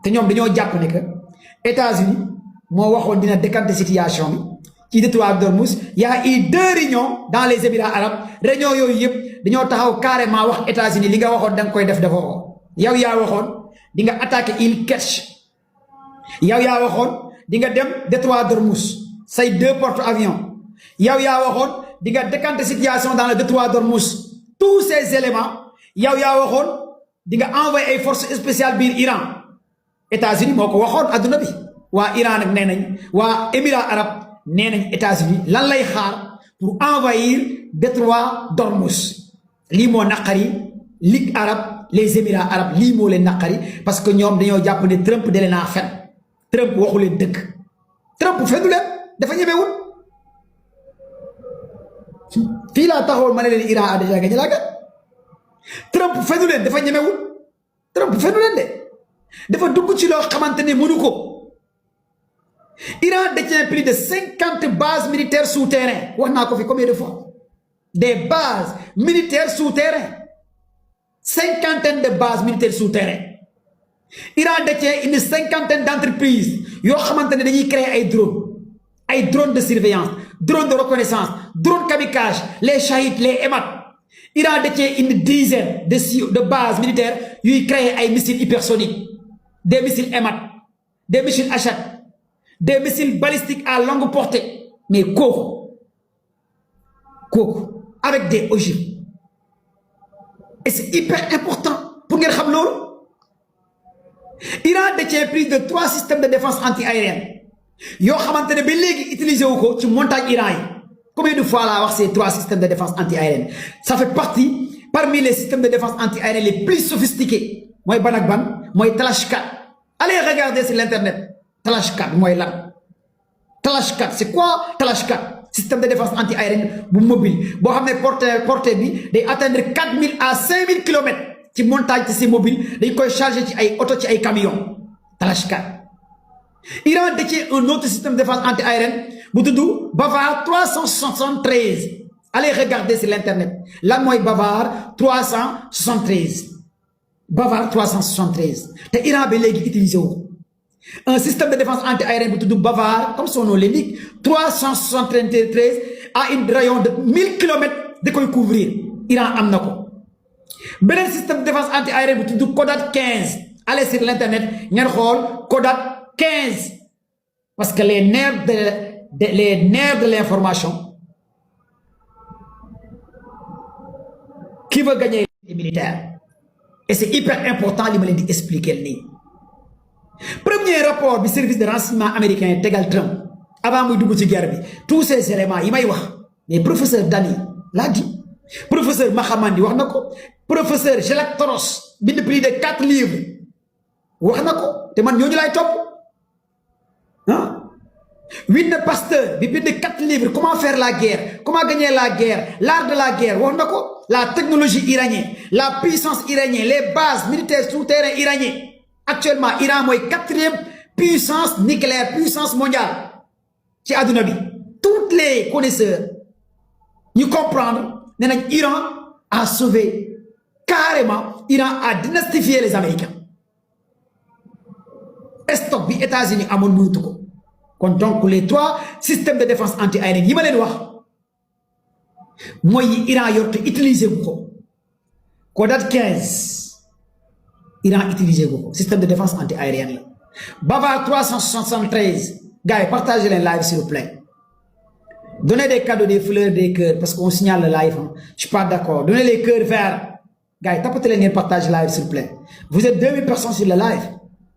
te ñoom dañoo jàpp ne que États-Unis moo waxoon dina décanter situation bi ci détroit d'Ormuz. Y a eu 2 réunions dans les Émirats arabes réunions yooyu yëpp dañoo taxaw carrément wax États-Unis li nga waxoon da nga koy def dafa ko yow yaa waxoon di nga attaquer île Kerch yow yaa waxoon di nga dem détroit d'Ormuz say 2 porte-avions yow yaa waxoon di nga décanter situation dans le détroit d'Ormuz. Tous ces éléments yow yaa waxoon di nga envoyer ay forces spéciales biir Iran. États-Unis moo ko waxoon adduna bi waa Iran nag nee nañ waa Émirats arabes nee nañ États-Unis lan lay xaar pour envahir détroit d'Ormuz. lii moo naqari Ligue arabe les Émirats arabes lii moo leen naqari parce que ñoom dañoo jàpp ne Trump da leen a fen. Trump waxu leen dëgg Trump fendu leen dafa ñemewul fii laa taxawal ma ne leen Iran a déjà gagné la guerre. Trump fendu leen dafa ñemewul Trump fendu leen de dafa dugg ci loo xamante ne mënu ko. Iran détient plus de 50 bases militaires souterraines wax naa ko fi combien de fois des bases militaires souterraines 50 de bases militaires souterraines. Iran détient une 50 d'entreprises yoo xamante ne dañuy créer ay drones de surveillance drones de reconnaissance drones kamikaze les Shahid les Emad. Iran détient une dizaine de bases militaires yuy créer ay missiles hypersoniques des missiles Emad des missiles Achad des missiles balistiques à longue portée mais kooku avec des ogives et c'est hyper important pour ngeen xam loolu. Iran détient plus de 3 systèmes de défense anti-aérienne yoo xamante ne ba léegi utiliser wu ko ci montagne Iran yi. Combien de fois laa wax ces 3 systèmes de défense anti-aérienne ça fait partie parmi les systèmes de défense anti-aérienne les plus sophistiqués mooy ban ak ban mooy Talashkat. Allez regarder sur l'internet Talashkat mooy lan. Talashkat c'est quoi Talashkat système de défense anti-aérienne bu mobile boo xam ne portée bi day atteindre 4000 à 5000 kilomètres ci montagne ci c'est mobile dañ koy charger ci ay oto ci ay camions. Talashkat. Iran détient un autre système de défense anti-aérienne bu tudd Bavar 373. Allez regarder sur l'internet lan mooy Bavar 373. Bavar 373 te Iran ba léegi utilisé wu un système de défense anti-aérienne bu tudd Bavar comme son nom l'indique 373 à une rayon de 1000 kilomètres da koy couvrir. Iran am na ko. beneen système de défense anti-aérienne bu tudd Kodat 15. Allez sur l'internet ngeen xool Kodat 15 parce que les nerfs de l'information qui veut gagner les militaires et c'est hyper important li ma leen di expliquer nii. Premier rapport bi service de renseignement américain tegal Trump avant muy dugg ci guerre bi tous ces éléments yi may wax mais professeur Dani l'a dit professeur Mahamandi wax na ko professeur Gelak Toros bind plus de 4 livres wax na ko te man ñooñu laay topp. Wilner Pasteur bi bind 4 livres comment faire la guerre comment gagner la guerre l'art de la guerre wax na ko la technologie iranienne la puissance iranienne les bases militaires souterraines iraniennes. Actuellement Iran mooy 4e puissance nucléaire puissance mondiale ci àdduna bi. Tous les connaisseurs ñu comprendre ne nañ Iran a sauvé carrément Iran a dynastifié les Américains. Stock bi États-Unis amoon mënatu ko. kon donc les 3 systèmes de défense anti-aérienne yi ma leen wax mooy Iran yor te utiliser gu ko. Kodat 15 Iran utiliser gu ko système de défense anti-aérienne la. Bavar 373 gars yi partagez leen live s'il vous plaît. Donnez des cadeaux des fleurs des cœurs parce qu'on signale le live hein. Je suis pas d'accord. Donnez les cœurs verts gars yi tapatez leen ngeen partage live s'il vous plaît. Vous êtes 2000 personnes sur le live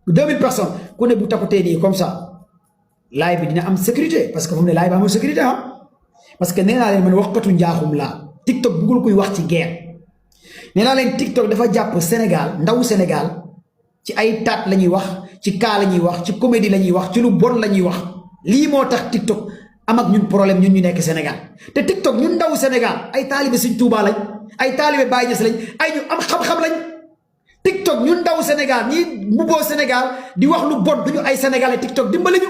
2000 personnes ku ne bu tapatee nii comme ça. Live bi dina am sécurité parce que fu mu ne live amul sécurité ah parce que nee naa leen man waxkatu njaaxum laa TikTok bëggul kuy wax ci guerre nee naa leen TikTok dafa jàpp Sénégal ndawu Sénégal ci ay taat la ñuy wax ci kaa la ñuy wax ci comédie la ñuy wax ci lu bon la ñuy wax lii moo tax TikTok am ak ñun problème ñun ñu nekk Sénégal te TikTok ñun ndawu Sénégal ay taalibe Sëñ Tuubaa lañ ay taalibe Baay Ñas lañ ay ñu am xam-xam lañ TikTok ñun ndawu Sénégal ñi mbubboo Sénégal di wax lu bon duñu ay sénégalais TikTok dimbali ñu.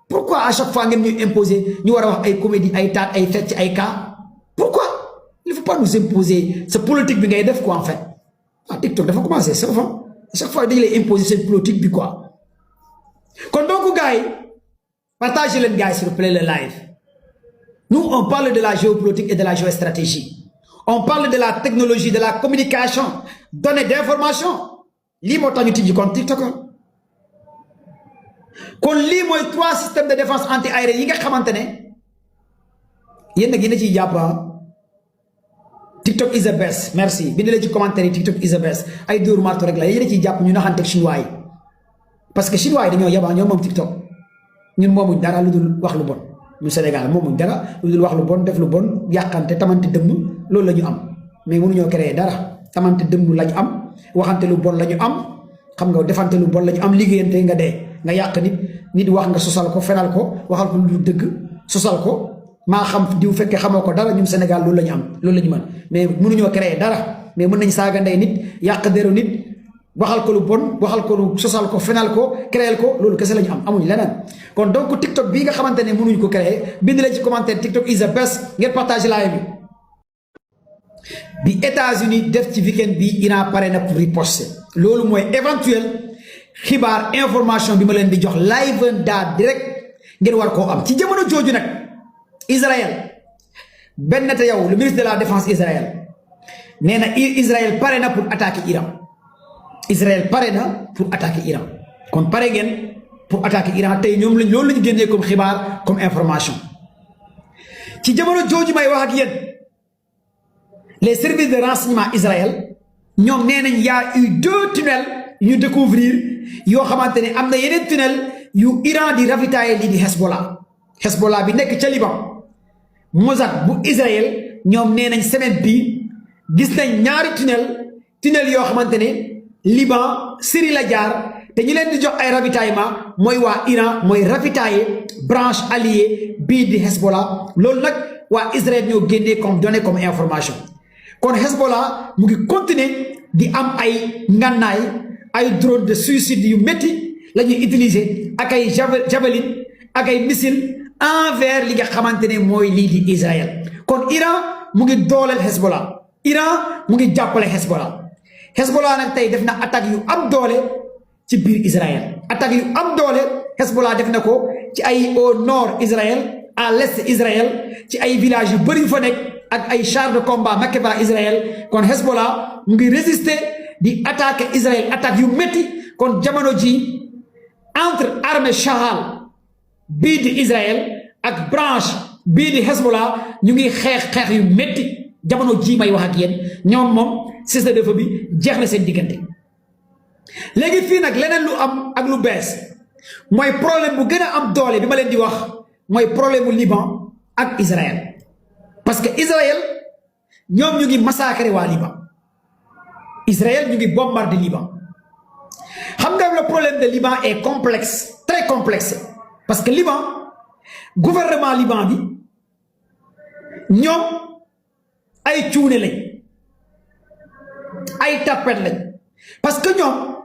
Pourquoi à chaque fois ngeen ñuy imposer ñu war a wax ay comédie ay taat ay fecc ay cas pourquoi il faut pas nous imposer ce politique bi ngay def quoi en fait TikTok dafa commencé c'est vrai chaque fois dañu lay imposer cette politique bi quoi kon donc gars yi partagez les gars s'il vous plaît le live. Nous on parle de la géopolitique et de la géostratégie, on parle de la technologie, de la communication, donner d'information. Lii moo tax ñu tijji kon TikTok kon lii mooy 3 systèmes de défense anti-aérienne yi nga xamante ne yéen nag yéen a ciy jàpp. TikTok is the best merci bind leen ci commentaire yi TikTok is the best ay dóor marto rek la yéen a ciy jàpp ñu naxanteeg chinois yi parce que chinois yi dañoo yabaa ñoom moom TikTok ñun moomuñ dara lu dul wax lu bon. ñu Sénégal moomuñ dara lu dul wax lu bon def lu bon yàqante tamante dëmm loolu la ñu am mais mënuñoo créer dara tamante dëmm la ñu am waxante lu bon la ñu am xam nga defante lu bon la ñu am liggéeyante nga dee nga yàq nit wax nga sosal ko fenal ko waxal ko lu dëgg sosal ko maa xam diw fekkee xamoo ko dara ñun Sénégal loolu la ñu am loolu la ñu mën mais mënuñoo créer dara mais mën nañ saaga ndey nit yàq deru nit waxal ko lu bon waxal ko lu sosal ko fenal ko créer ko loolu kese la ñu am amuñ leneen kon donc TikTok bii nga xamante ne mënuñ ko créer bind leen ci commentaire TikTok is the best ngeen partage live bi États-Unis def ci weekend bi Iran pare na pour riposter loolu mooy éventuel xibaar information bi ma leen di jox live and direct ngeen war koo am ci jamono jooju nag Israël benn te yow le ministre de la défense Israël nee na Israël pare na pour attaquer Iran. Israël pare na pour attaquer Iran kon pare ngeen pour attaquer Iran tey ñoom lañ loolu la ñu génnee comme xibaar comme information ci jamono jooju may wax ak yéen les services de renseignement Israël ñoom nee nañ y a eu 2 tunnels ñu découvrir yoo xamante ne am na yeneen tunnel yu Iran di ravitailler lii di Hezbollah bi nekk ca Liban Mossad bu Israël ñoom nee nañ semaine bi gis nañ ñaari tunnel yoo xamante ne Liban Syrie la jaar te ñu leen di jox ay ravitaillement mooy waa Iran mooy ravitailler branche alliée bii di Hezbollah loolu nag waa Israël ñoo génnee comme données comme information kon Hezbollah mu ngi continuer di am ay ngannaay ay drone de suicide yu métti la ñuy utiliser ak ay javelin ak ay missile envers li nga xamante ne mooy lii di Israël kon Iran mu ngi dooleel Hezbollah Iran mu ngi jàppale Hezbollah nag tey def na attaque yu am doole ci biir Israël attaque yu am doole Hezbollah def na ko ci ay au nord Israël à l'est Israël ci ay villages yu bëri yu fa nekk ak ay chars de combat Makeba Israël kon Hezbollah mu ngi résister di attaquer Israël attaque yu métti kon jamono ji entre armée Chahal bii di Israël ak branche bii di Hezbollah ñu ngi xeex yu métti jamono ji may wax ak yéen ñoom moom cessez-le-feu bi jeex na seen diggante léegi fii nag leneen lu am ak lu bees mooy problème bu gën a am doole bi ma leen di wax mooy problème mu Liban ak Israël parce que Israël ñoom ñu ngi massacrer waa Liban Israël ñu ngi bombarder Liban xam nga le problème de Liban est complexe très complexe parce que Liban gouvernement Liban bi ñoom ay cuune lañ ay tapet lañ parce que ñoom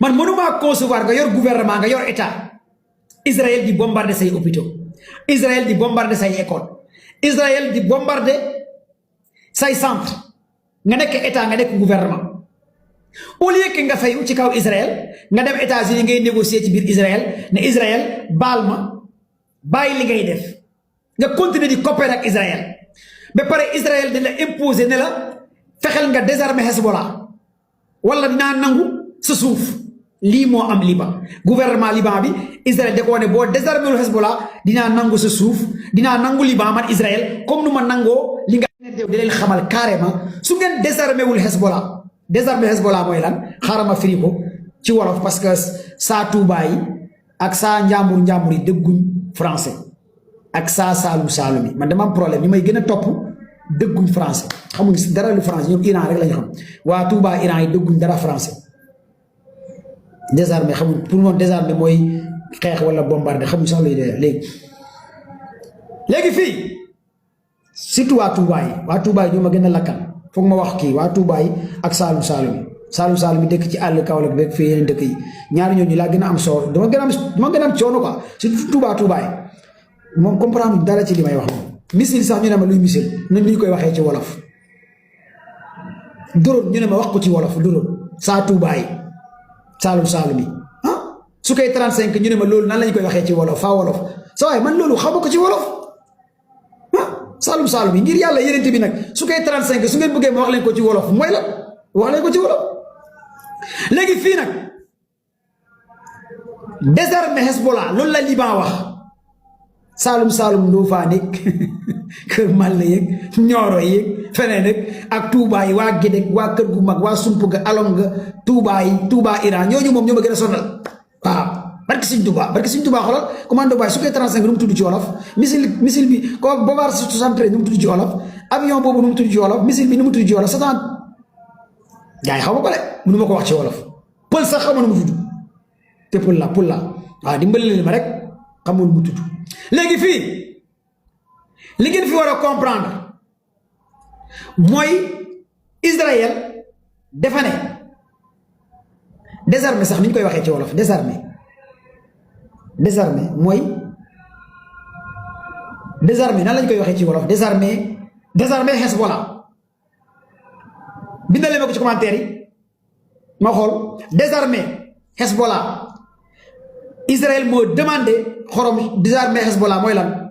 man mënuma concevoir nga yor gouvernement nga yor état Israël di bombarder say hôpitaux Israël di bombarder say école Israël di bombarder say centre nga nekk état nga nekk gouvernement au lieu que nga fayu ci kaw Israël nga dem États-Unis ngay négocier ci biir Israël ne Israël baal ma bàyyi li ngay def nga continuer di coopérer ak Israël ba pare Israël di la imposer ne la fexeel nga désarmer Hezbollah wala dinaa nangu sa suuf lii moo am Liban gouvernement Liban bi Israël da koo ne boo désarmer lu Hezbollah dinaa nangu sa suuf dinaa nangu Liban man Israël comme nu ma nangoo li nga di leen xamal carrément su ngeen désarmer wul Hezbollah désarmer Hezbollah mooy lan xaaral ma firi ko ci wolof parce que saa Touba yi ak saa njàmbur yi dégguñ français ak saa saalum yi man dama am problème ñi may gën a topp dégguñ français xamuñ si dara lu français ñoom Iran rek lañu xam waa Touba Iran yi dégguñ dara français désarmé xamuñ pour moom désarmé mooy xeex wala bombardé xamuñ sax luy dee léegi fii surtout waa Touba yi ñoo ma gën a lakkal foog ma wax kii waa Touba yi ak saalum yi dëkk ci àll Kaolack beeg fii yeneen dëkk yi ñaari ñooñu laa gën a am soo dama gën a am coono quoi surtout Touba yi moom comprendre dara ci li may wax moom missile sax ñu ne ma luy missile ñun ñu koy waxee ci wolof drone ñu ne ma wax ko ci wolof drone saa Touba yi Saalum Saalum yi ah su koy 35 ñu ne ma loolu nan lañ koy waxee ci wolof faa wolof sa waay man loolu xamu ko ci wolof ah Saalum Saalum yi ngir yàlla yeneen bi nag su koy 35 su ngeen bëggee ma wax leen ko ci wolof mooy la wax leen ko ci wolof léegi fii nag désarmer Hezbollah loolu la Liban wax Saalum Saalum Ndofane kër Malle yeeg Nioro yeeg feneen ak Touba yi waa Gédé waa kër gu mag waa Sumpuga alom nga Touba yi Touba Iran ñooñu moom ñoo ma gën a sonal waaw barki Sëñ Touba xoolal commando bay su koy 35 nu mu tudd ci wolof missile bi ko Bobar 73 nu mu tudd ci wolof avion boobu nu mu tudd ci wolof missile bi nu mu tudd ci wolof satan gars yi xaw ma ko de mënu ma ko wax ci wolof pël sax xaw ma nu mu tudd te pël la waaw dimbali leen ma rek xamul mu tudd léegi fii li ngeen fi war a comprendre mooy Israël dafa ne désarmer sax ni ñu koy waxee ci wolof désarmer mooy désarmer nan lañ koy waxee ci wolof désarmer Hezbollah bindale ma ko ci commentaire yi ma xool désarmer Hezbollah Israël moo demandé xorom désarmer Hezbollah mooy lan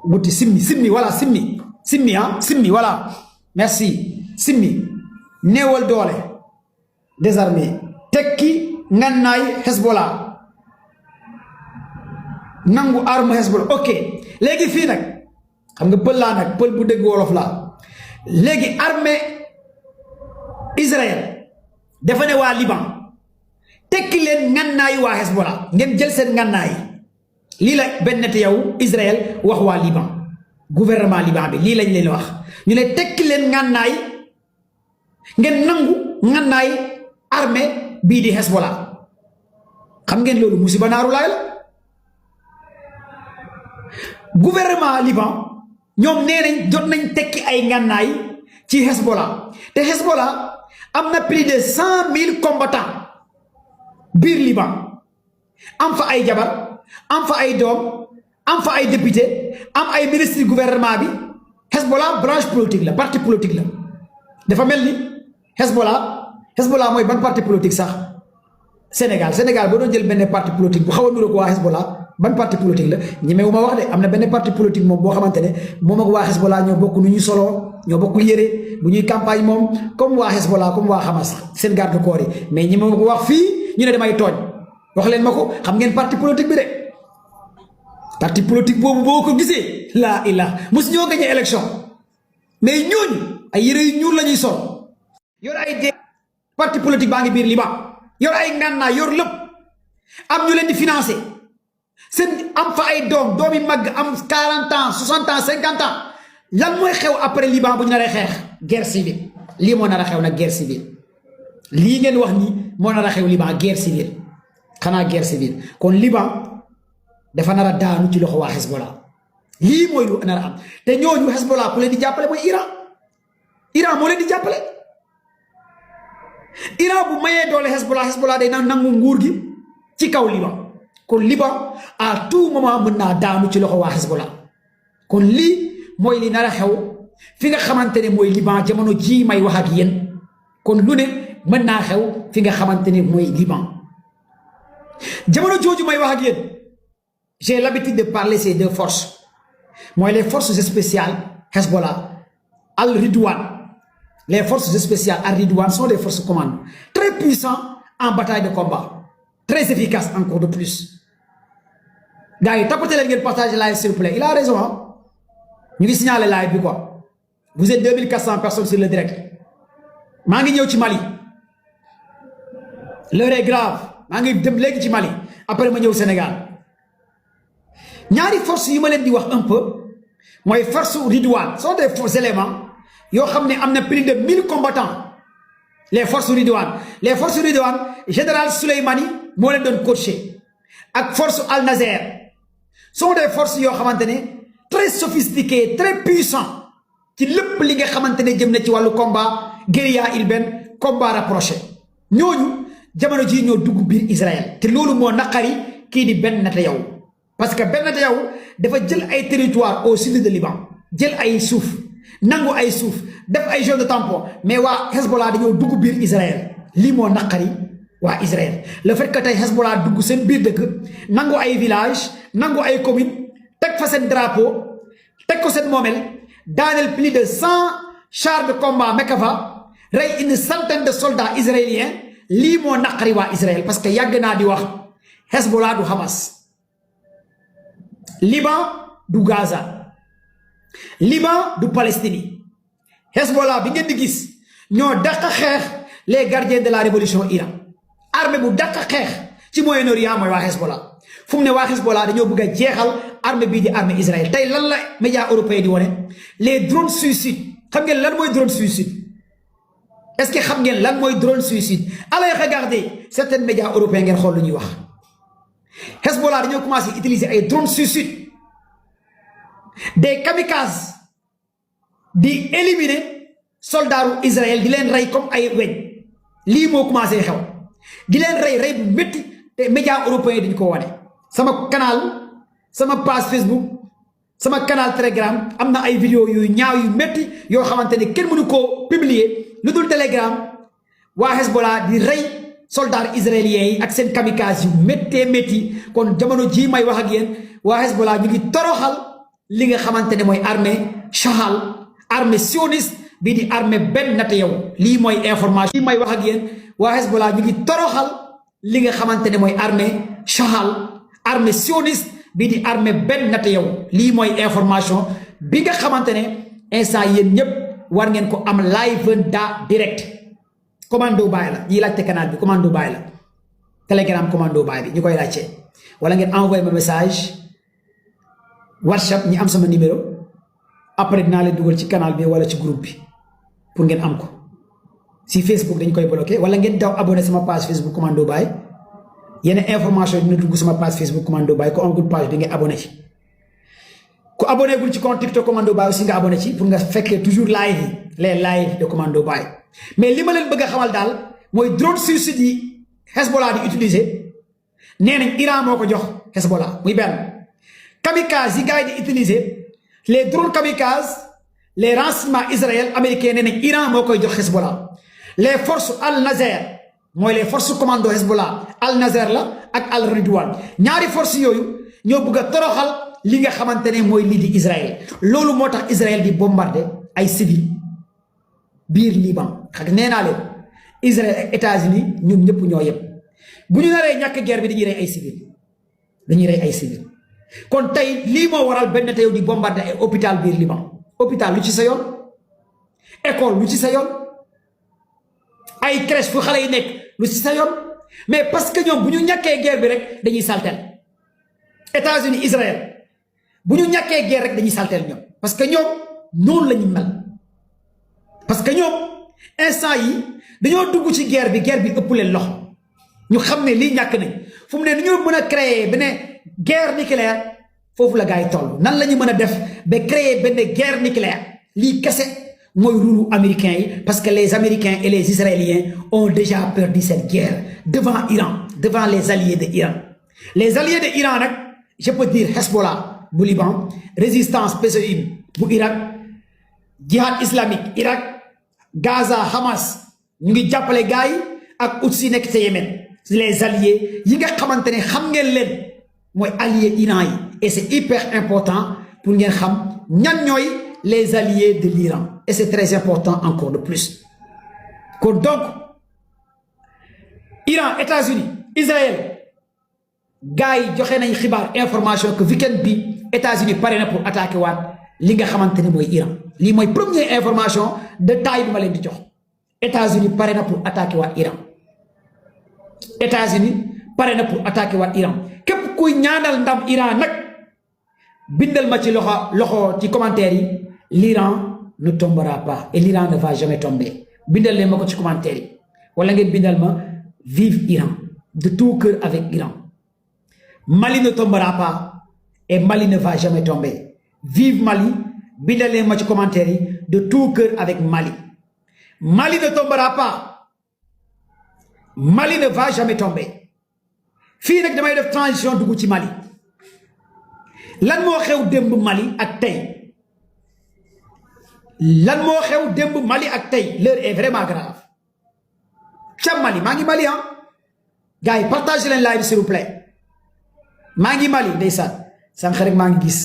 buti simmi voilà simmi voilà merci simmi néewal doole désarmer tekki ngannaay Hezbollah nangu arme Hezbollah ok léegi fii nag xam nga pël laa nag pël bu dégg wolof laa léegi armée Israël dafa ne waa Liban tekki leen ngannaay waa Hezbollah ngeen jël seen ngannaay lii la benn te yow Israël wax waa Liban gouvernement Liban bi lii lañ leen wax ñu ne tekki leen ngannaay ngeen nangu ngannaay armée bii di Hezbollah xam ngeen loolu musiba naaru laay la gouvernement Liban ñoom nee nañ jot nañ tekki ay ngannaay ci Hezbollah te Hezbollah am na plus de 100 000 combattants biir Liban am fa ay jabar am fa ay doom am fa ay député am ay ministre gouvernement bi Hezbollah branche politique la parti politique la dafa mel ni Hezbollah mooy ban parti politique sax Sénégal boo doon jël benn parti politique bu xaw a nuroo ko waa Hezbollah ban parti politique la ñemewu ma wax de am na benn parti politique moom boo xamante ne moom ak waa Hezbollah ñoo bokk nu ñuy soloo ñoo bokk yére bu ñuy campagne moom comme waa Hezbollah comme waa Hamas seen garde corps yi mais ñemewu ma ko wax fii ñu ne damay tooñ wax leen ma ko xam ngeen parti politique bi de parti politique boobu boo ko gisee laa illah mos ñoo gagné élection mais ñooñu ay yére yu ñuul la ñuy sol yor ay dé parti politique baa ngi biir Liban yor ay ngànnaay yor lépp am ñu leen di financé seen am fa ay doom yi mag am 40 ans 60 ans 50 ans lan mooy xew après Liban bu ñu naree xeex guerre civile lii moo nar a xew nag guerre civile lii ngeen wax ni moo nar a xew Liban guerre civile xanaa guerre civile kon Liban dafa nar a daanu ci loxo waa Hezbollah lii mooy lu nar a am te ñooñu Hezbollah ku leen di jàppale mooy Iran moo leen di jàppale Iran bu mayee doole Hezbollah day nangu nguur gi ci kaw Liban kon Liban à tout moment mën naa daanu ci loxo waa Hezbollah kon lii mooy li nar a xew fi nga xamante ne mooy Liban jamono ji may wax ak yéen kon lu ne mën naa xew fi nga xamante ne mooy Liban jamono jooju may wax ak yéen j'ai l'habitude de parler ces deux forces mooy les forces spéciales Hezbollah Al-Ridwan les forces spéciales Al-Ridwan sont des forces commandes très puissants en bataille de combat très efficaces encore de plus gars yi tapatez leen ngeen partager live s'il vous plaît il a raison hein ñu ngi signaler live bi quoi vous êtes 2400 personnes sur le direct maa ngi ñëw ci Mali l'heure est grave maa ngi dem léegi ci Mali après ma ñëw Sénégal ñaari force yi ma leen di wax un peu mooy force Ridwan sont des faux éléments yoo xam ne am na plus de 1000 combattants les forces Ridwan général Souleymani moo leen doon coacher ak force Al-Nazer sont des forces yoo xamante ne très sophistiquées très puissants ci lépp li nga xamante ne jëm na ci wàllu combat guérilla urbaine combat rapproché ñooñu jamono jii ñoo dugg biir Israël te loolu moo naqari kii di Ben Netanyahu parce que Ben Netanyahu dafa jël ay territoire au sud de Liban jël ay suuf nangu ay suuf def ay zone de tampon mais waa Hezbollah dañoo dugg biir Israël lii moo naqari Israël le fait que tay Hezbollah dugg sen biir dëkk nangu ay village nangu ay commune tek fa sen drapeau tek ko sen momel daanel plus de 100 chars de combat Mekava rey une centaine de soldats israéliens li mo naqari wa Israël parce que yàgg naa di wax Hezbollah du Hamas Liban du Gaza Liban du Palestine Hezbollah bi ngeen di gis ñoo dàq xeex les gardiens de la révolution Iran armée bu dàq xeex ci Moyen-Orient mooy waa Hezbollah fu mu ne waa Hezbollah dañoo bëgg a jeexal armée bii di armée Israël tey lan la médias européens di wone les drones suicides xam ngeen lan mooy drone suicide est-ce que xam ngeen lan mooy drone suicide allez regarder certains médias européens ngeen xool lu ñuy wax Hezbollah dañoo commencé utiliser ay drones suicides des kamikazes di éliminer soldats Israël di leen rey comme ay weñ lii moo commencé xew di leen rey bu métti te médias européens dañ ko wane sama canal sama page Facebook sama canal Telegram am na ay vidéo yu ñaaw yu métti yoo xamante ne kenn mënu koo publier lu dul Telegram waa Hezbollah di rey soldats israéliens yi ak seen kamikaze yu méttee métti kon jamono jii may wax ak yéen waa Hezbollah ñu ngi toroxal li nga xamante ne mooy armée Chahal armée sioniste bii di armée Ben Netanyahu lii mooy information lii may wax ak yéen waa Hezbollah ñu ngi toroxal li nga xamante ne mooy armée Chahal armée sioniste bii di armée Ben Netanyahu lii mooy information bi nga xamante ne instant yéen ñëpp war ngeen ko am live da direct commando baay la ñiy laajte canal bi commando baay la Telegram commando baay bi ñu koy laajte wala ngeen envoyé ma message WhatsApp ñi am sama numéro après dinaa leen dugal ci canal bi wala ci groupe bi pour ngeen am ko si Facebook dañ koy bloqué wala ngeen daw abonné sama page Facebook commando baay yenn information dina dugg sama page Facebook commando baay ko amul page bi nga abonné ci ku abonné gul ci compte TikTok commando baay aussi nga abonné ci pour nga fekkee toujours live yi les live de commando baay mais li ma leen bëgg a xamal daal mooy drone suicide yi Hezbollah di utiliser nee nañ Iran moo ko jox Hezbollah muy benn kamikaze yi gars yi di utiliser les drones kamikazes les renseignements israéliens américains nee nañ Iran moo koy jox Hezbollah les forces Al-Nazer mooy les forces commando Hezbollah Al-Nazer la ak Al-Ridwan ñaari forces yooyu ñoo bëgg a toroxal li nga xamante ne mooy lii di Israël loolu moo tax Israël di bombarder ay civils biir Liban xam nee naa leen Israël ak États-Unis ñun ñëpp ñoo yem bu ñu naree ñàkk guerre bi dañuy rey ay civils dañuy rey ay civils kon tey lii moo waral benn tey di bombarder ay hôpital biir Liban hôpital lu ci sa yoon école lu ci sa yoon ay crèche fu xale yi nekk lu ci sa yoon mais parce que ñoom bu ñu ñàkkee guerre bi rek dañuy saltel États-Unis Israël bu ñu ñàkkee guerre rek dañuy saltel ñoom parce que ñoom noonu la ñu mel parce que ñoom instant yi dañoo dugg ci guerre bi ëpp leen loxo ñu xam ne lii ñàkk nañ fu mu ne ni ñu mën a créer benn guerre nucléaire foofu la gars yi toll nan la ñu mën a def ba créer benn guerre nucléaire lii kese mooy rôle américain yi parce que les Américains et les Israéliens ont déjà perdu cette guerre devant Iran devant les alliés de Iran les alliés de Iran nag je peux dire Hezbollah bu Liban résistance PCI bu Irak jihad islamique Irak Gaza Hamas ñu ngi jàppale gars yi ak Houthi nekk ca Yémen les alliés yi nga xamante ne xam ngeen leen mooy alliés Iran yi et c'est hyper important pour ngeen xam ñan ñooy les alliés de l'Iran et c'est très important encore de plus kon donc Iran États-Unis Israël gars yi joxe nañ xibaar information que week-end bi États-Unis pare na pour attaquer waat li nga xamante ne mooy Iran lii mooy première information de taille bi ma leen di jox États-Unis pare na pour attaquer waat Iran États-Unis pare na pour attaquer waat Iran képp kuy ñaanal ndam Iran nag bindal ma ci loxo ci commentaire yi l'Iran ne tombera pas et l'Iran ne va jamais tomber bindal leen ma ko ci commentaire yi wala ngeen bindal ma vive Iran de tout cœur avec Iran Mali ne tombera pas et Mali ne va jamais tomber vive Mali bindal leen ma ci commentaire yi de tout cœur avec Mali Mali ne tombera pas Mali ne va jamais tomber fii nag damay def transition dugg ci Mali lan moo xew démb Mali ak tey lan moo xew démb Mali ak tey l'heure est vraiment grave ca Mali maa ngi Mali gars yi partagez leen live s'il vous plaît maa ngi Mali ndeysaan sànq rek maa ngi gis